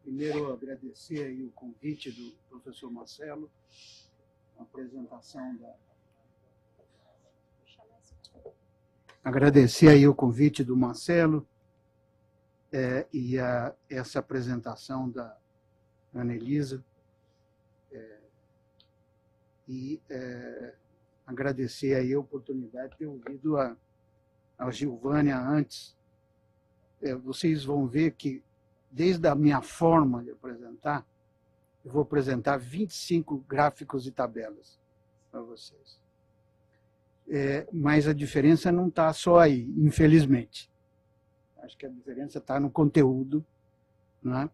Primeiro, agradecer aí o convite do professor Marcelo, a apresentação da... Agradecer aí o convite do Marcelo essa apresentação da Ana Elisa. Agradecer aí a oportunidade de ter ouvido a Gilvânia antes. Vocês vão ver que, desde a minha forma de apresentar, eu vou apresentar 25 gráficos e tabelas para vocês. Mas a diferença não está só aí, infelizmente. Acho que a diferença está no conteúdo. Né?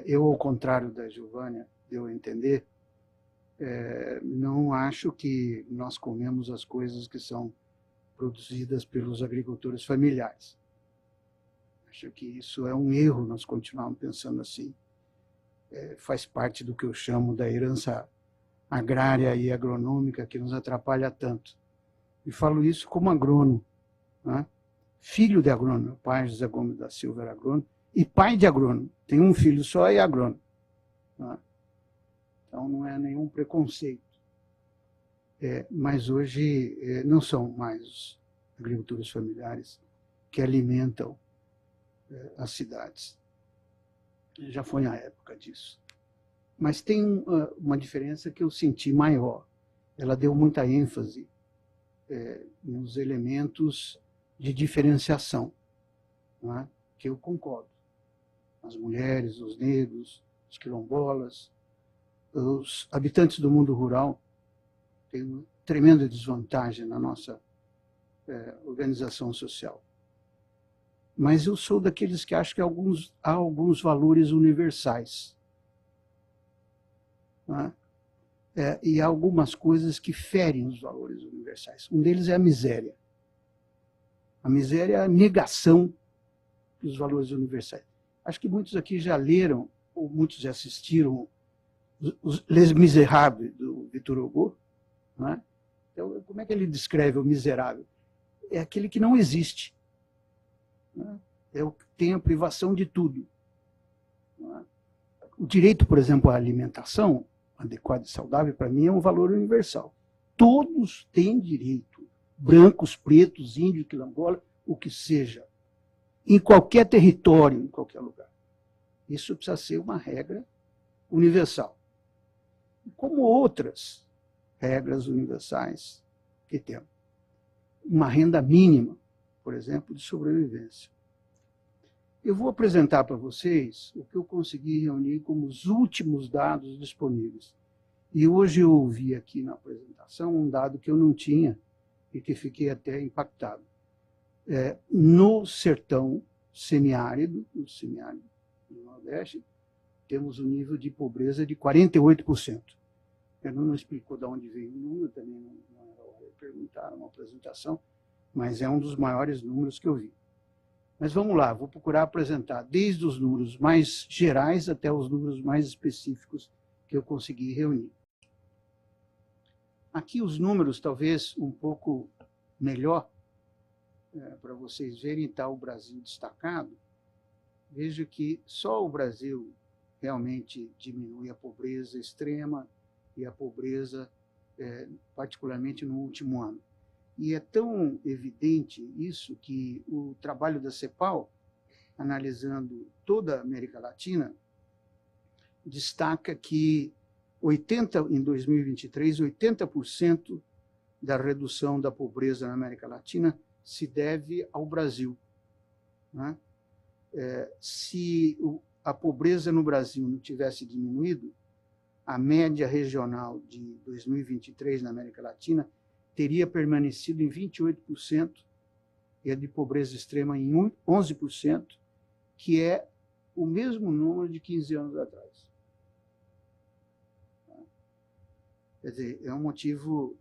Eu, ao contrário da Gilvânia, deu a entender, não acho que nós comemos as coisas que são produzidas pelos agricultores familiares. Acho que isso é um erro, nós continuarmos pensando assim. Faz parte do que eu chamo da herança agrária e agronômica que nos atrapalha tanto. E falo isso como agrônomo, né? Filho de agrônomo. Meu pai, José Gomes da Silva, era agrônomo, e pai de agrônomo. Tem um filho só e é agrônomo. Né? Então, não é nenhum preconceito. Mas hoje não são mais os agricultores familiares que alimentam as cidades. Já foi a época disso. Mas tem uma diferença que eu senti maior. Ela deu muita ênfase nos elementos de diferenciação, né? Que eu concordo. As mulheres, os negros, os quilombolas, os habitantes do mundo rural têm uma tremenda desvantagem na nossa organização social. Mas eu sou daqueles que acham que há alguns valores universais. Né? E há algumas coisas que ferem os valores universais. Um deles é a miséria. A miséria é a negação dos valores universais. Acho que muitos aqui já leram, ou muitos já assistiram, Les Misérables, do Victor Hugo. Né? Então, como é que ele descreve o miserável? É aquele que não existe. Né? É o que tem a privação de tudo. Né? O direito, por exemplo, à alimentação adequada e saudável, para mim, é um valor universal. Todos têm direito, brancos, pretos, índios, quilombola, o que seja, em qualquer território, em qualquer lugar. Isso precisa ser uma regra universal. Como outras regras universais que temos. Uma renda mínima, por exemplo, de sobrevivência. Eu vou apresentar para vocês o que eu consegui reunir como os últimos dados disponíveis. E hoje eu ouvi aqui na apresentação um dado que eu não tinha e que fiquei até impactado. No sertão semiárido, no semiárido do Nordeste, temos um nível de pobreza de 48%. Ele não explicou de onde veio o número, também não era hora de perguntar uma apresentação, mas é um dos maiores números que eu vi. Mas vamos lá, vou procurar apresentar desde os números mais gerais até os números mais específicos que eu consegui reunir. Aqui os números, talvez um pouco melhor, para vocês verem, está o Brasil destacado. Veja que só o Brasil realmente diminui a pobreza extrema e a pobreza, particularmente no último ano. E é tão evidente isso que o trabalho da CEPAL, analisando toda a América Latina, destaca que em 2023, 80% da redução da pobreza na América Latina se deve ao Brasil. Né? Se a pobreza no Brasil não tivesse diminuído, a média regional de 2023 na América Latina teria permanecido em 28% e a de pobreza extrema em 11%, que é o mesmo número de 15 anos atrás. Quer dizer, é um motivo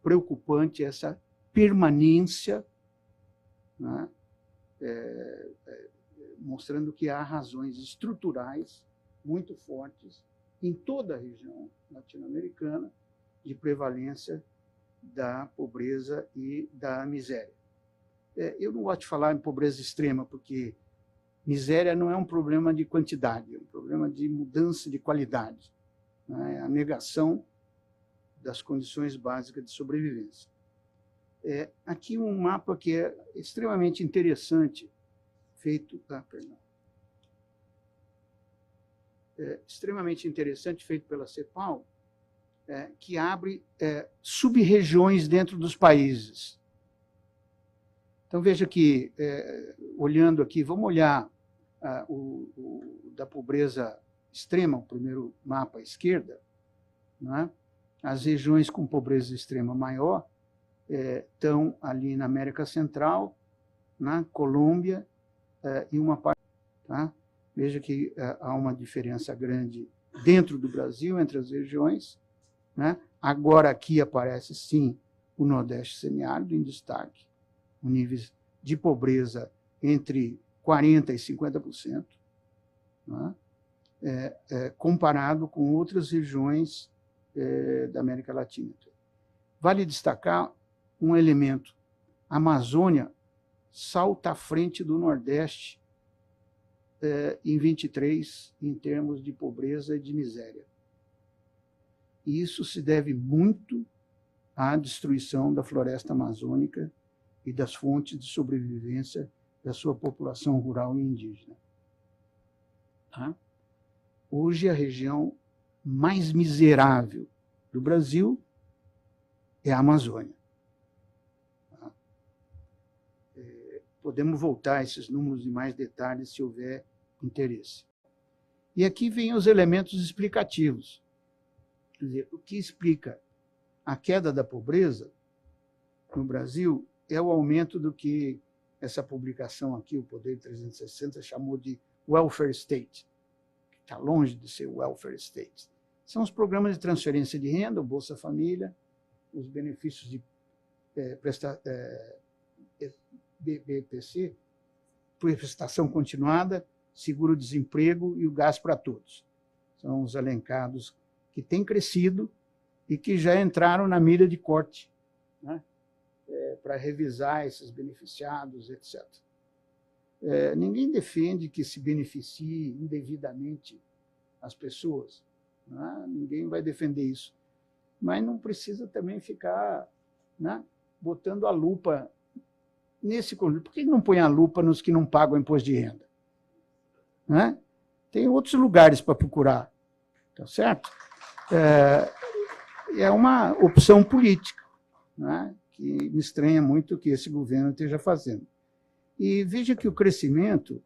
preocupante essa permanência, né, mostrando que há razões estruturais muito fortes em toda a região latino-americana de prevalência da pobreza e da miséria. Eu não gosto de falar em pobreza extrema, porque miséria não é um problema de quantidade, é um problema de mudança de qualidade, né? A negação das condições básicas de sobrevivência. Aqui um mapa que é extremamente interessante, feito pela CEPAL, que abre sub-regiões dentro dos países. Então, veja que, olhando aqui, vamos olhar da pobreza extrema, o primeiro mapa à esquerda, né? As regiões com pobreza extrema maior estão ali na América Central, na Colômbia e uma parte. Tá? Veja que há uma diferença grande dentro do Brasil, entre as regiões. Né? Agora aqui aparece, sim, o Nordeste semiárido em destaque, com níveis de pobreza entre 40% e 50%, né? Comparado com outras regiões da América Latina. Vale destacar um elemento. A Amazônia salta à frente do Nordeste em 23, em termos de pobreza e de miséria. E isso se deve muito à destruição da floresta amazônica e das fontes de sobrevivência da sua população rural e indígena. Tá? Hoje, a região mais miserável do Brasil é a Amazônia. Tá? Podemos voltar a esses números em mais detalhes se houver interesse. E aqui vêm os elementos explicativos. Quer dizer, o que explica a queda da pobreza no Brasil é o aumento do que essa publicação aqui, o Poder 360, chamou de welfare state, que está longe de ser welfare state. São os programas de transferência de renda, o Bolsa Família, os benefícios de BPC, prestação continuada, seguro-desemprego e o gás para todos. São os elencados que têm crescido e que já entraram na mira de corte, né? Para revisar esses beneficiados, etc. Ninguém defende que se beneficie indevidamente as pessoas, né? Ninguém vai defender isso. Mas não precisa também ficar, né, botando a lupa nesse conjunto. Por que não põe a lupa nos que não pagam imposto de renda? Né? Tem outros lugares para procurar, tá certo? É uma opção política, né, que me estranha muito que esse governo esteja fazendo. E veja que o crescimento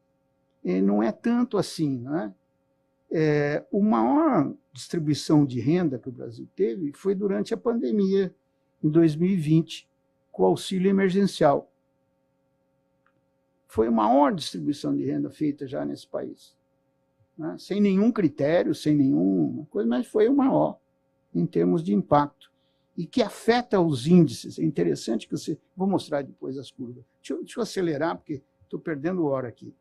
não é tanto assim. Né? A maior distribuição de renda que o Brasil teve foi durante a pandemia, em 2020, com o auxílio emergencial. Foi a maior distribuição de renda feita já nesse país. Né? Sem nenhum critério, sem nenhuma coisa, mas foi o maior em termos de impacto. E que afeta os índices. É interessante que você... Vou mostrar depois as curvas. Deixa eu acelerar, porque estou perdendo hora aqui.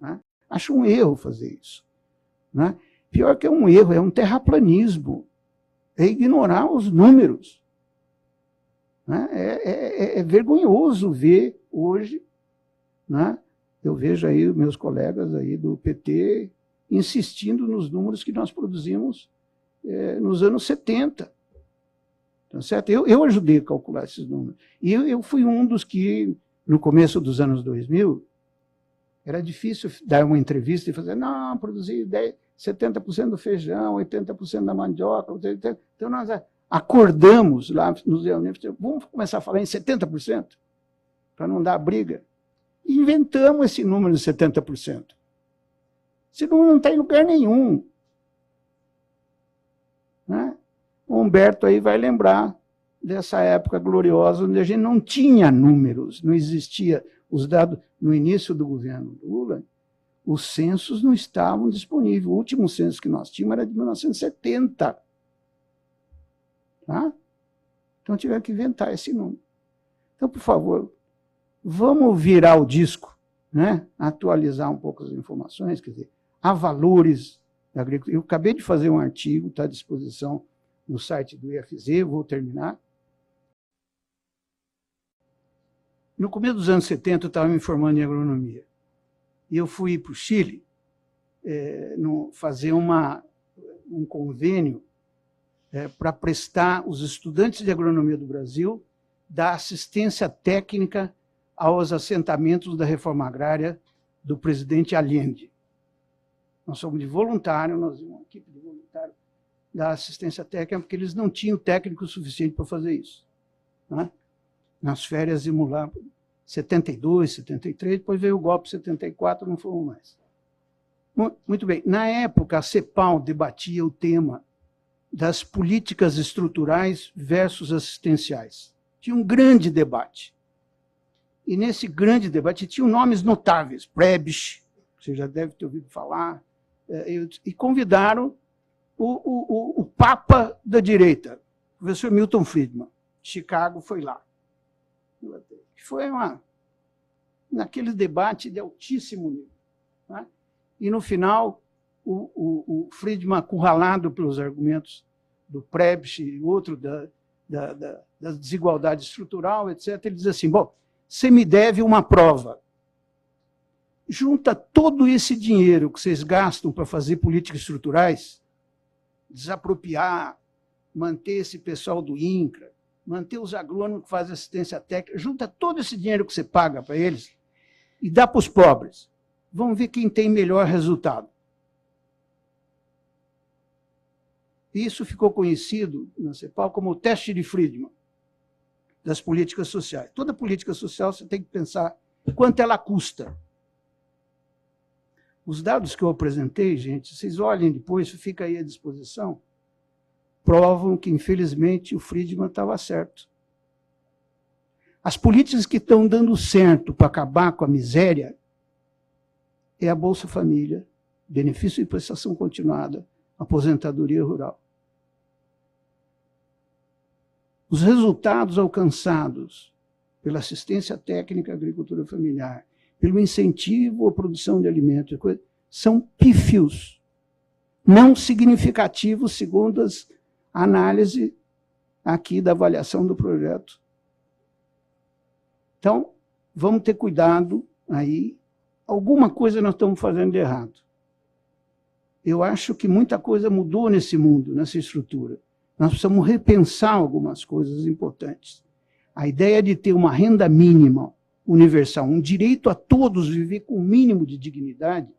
Né? Acho um erro fazer isso. Né? Pior que é um erro, é um terraplanismo. É ignorar os números. Né? É vergonhoso ver hoje, né? Eu vejo aí os meus colegas aí do PT insistindo nos números que nós produzimos nos anos 70. Tá certo? Eu ajudei a calcular esses números. E eu fui um dos que, no começo dos anos 2000, era difícil dar uma entrevista e fazer, não, produzi 70% do feijão, 80% da mandioca. Então, nós acordamos lá nos reuniões, vamos começar a falar em 70%, para não dar briga. E inventamos esse número de 70%. Esse número não está em lugar nenhum. Né? O Humberto aí vai lembrar dessa época gloriosa, onde a gente não tinha números, não existia os dados. No início do governo Lula, os censos não estavam disponíveis. O último censo que nós tínhamos era de 1970. Tá? Então, tiveram que inventar esse número. Então, por favor, vamos virar o disco, né? Atualizar um pouco as informações, quer dizer, há valores da agricultura. Eu acabei de fazer um artigo, está à disposição no site do IFZ, vou terminar. No começo dos anos 70, eu estava me formando em agronomia. E eu fui para o Chile fazer um convênio para prestar os estudantes de agronomia do Brasil da assistência técnica aos assentamentos da reforma agrária do presidente Allende. Nós somos de voluntário, uma equipe de voluntário da assistência técnica, porque eles não tinham técnico suficiente para fazer isso. Né? Nas férias íamos lá, 72, 73, depois veio o golpe 74, não fomos mais. Muito bem. Na época, a CEPAL debatia o tema das políticas estruturais versus assistenciais. Tinha um grande debate. E nesse grande debate tinham nomes notáveis, Prebisch, você já deve ter ouvido falar, e convidaram o Papa da direita, o professor Milton Friedman. Chicago foi lá. Foi naquele debate de altíssimo nível. Né? E, no final, o Friedman, acurralado pelos argumentos do Prebisch e outro da desigualdade estrutural, etc., ele diz assim, bom, você me deve uma prova. Junta todo esse dinheiro que vocês gastam para fazer políticas estruturais, desapropriar, manter esse pessoal do INCRA, manter os agrônomos que fazem assistência técnica, junta todo esse dinheiro que você paga para eles e dá para os pobres. Vamos ver quem tem melhor resultado. Isso ficou conhecido na CEPAL como o teste de Friedman das políticas sociais. Toda política social você tem que pensar quanto ela custa. Os dados que eu apresentei, gente, vocês olhem depois, fica aí à disposição, provam que, infelizmente, o Friedman estava certo. As políticas que estão dando certo para acabar com a miséria é a Bolsa Família, benefício de prestação continuada, aposentadoria rural. Os resultados alcançados pela assistência técnica à agricultura familiar, pelo incentivo à produção de alimentos, são pífios, não significativos, segundo as análises aqui da avaliação do projeto. Então, vamos ter cuidado aí. Alguma coisa nós estamos fazendo de errado. Eu acho que muita coisa mudou nesse mundo, nessa estrutura. Nós precisamos repensar algumas coisas importantes. A ideia de ter uma renda mínima universal, um direito a todos viver com um mínimo de dignidade,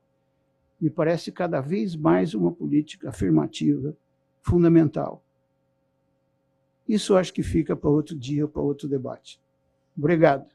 me parece cada vez mais uma política afirmativa fundamental. Isso acho que fica para outro dia, para outro debate. Obrigado.